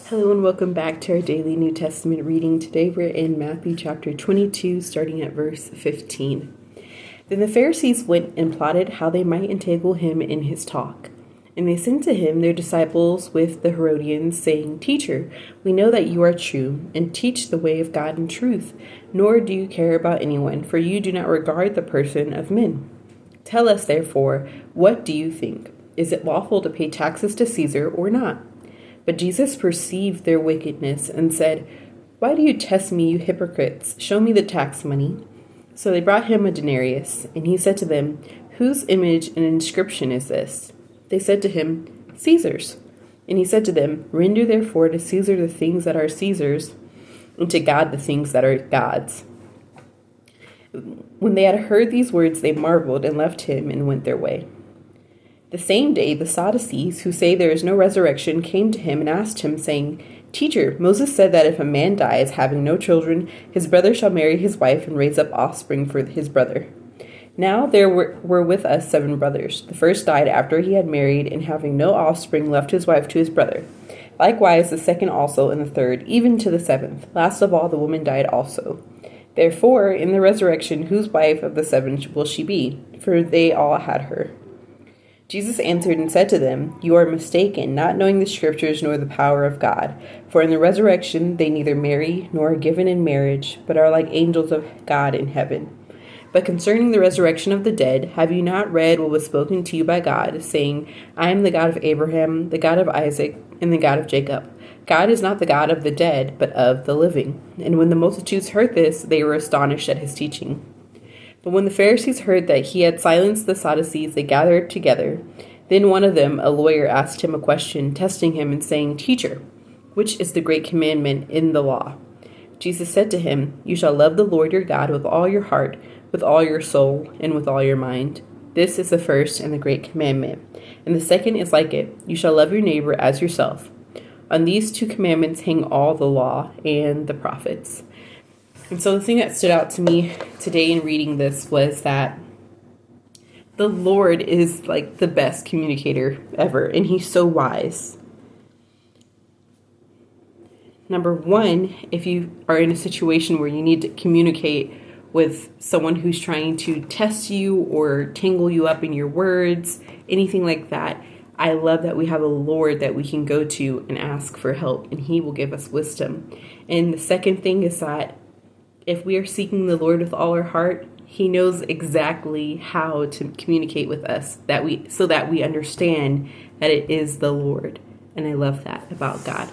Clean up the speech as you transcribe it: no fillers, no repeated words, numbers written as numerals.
Hello and welcome back to our daily New Testament reading. Today we're in Matthew chapter 22, starting at verse 15. Then the Pharisees went and plotted how they might entangle him in his talk. And they sent to him their disciples with the Herodians, saying, Teacher, we know that you are true, and teach the way of God in truth, nor do you care about anyone, for you do not regard the person of men. Tell us, therefore, what do you think? Is it lawful to pay taxes to Caesar or not? But Jesus perceived their wickedness and said, Why do you test me, you hypocrites? Show me the tax money. So they brought him a denarius, and he said to them, Whose image and inscription is this? They said to him, Caesar's. And he said to them, Render therefore to Caesar the things that are Caesar's, and to God the things that are God's. When they had heard these words, they marveled and left him and went their way. The same day, the Sadducees, who say there is no resurrection, came to him and asked him, saying, Teacher, Moses said that if a man dies having no children, his brother shall marry his wife and raise up offspring for his brother. Now there were with us 7 brothers. The first died after he had married, and having no offspring left his wife to his brother. Likewise the second also, and the third, even to the 7th. Last of all the woman died also. Therefore, in the resurrection, whose wife of the 7 will she be? For they all had her. Jesus answered and said to them, You are mistaken, not knowing the Scriptures nor the power of God. For in the resurrection they neither marry nor are given in marriage, but are like angels of God in heaven. But concerning the resurrection of the dead, have you not read what was spoken to you by God, saying, I am the God of Abraham, the God of Isaac, and the God of Jacob? God is not the God of the dead, but of the living. And when the multitudes heard this, they were astonished at his teaching. But when the Pharisees heard that he had silenced the Sadducees, they gathered together. Then one of them, a lawyer, asked him a question, testing him and saying, Teacher, which is the great commandment in the law? Jesus said to him, You shall love the Lord your God with all your heart, with all your soul, and with all your mind. This is the first and the great commandment. And the second is like it, You shall love your neighbor as yourself. On these 2 commandments hang all the law and the prophets. And so the thing that stood out to me today in reading this was that the Lord is like the best communicator ever, and he's so wise. Number 1, if you are in a situation where you need to communicate with someone who's trying to test you or tangle you up in your words, anything like that, I love that we have a Lord that we can go to and ask for help, and he will give us wisdom. And the second thing is that if we are seeking the Lord with all our heart, he knows exactly how to communicate with us so that we understand that it is the Lord. And I love that about God.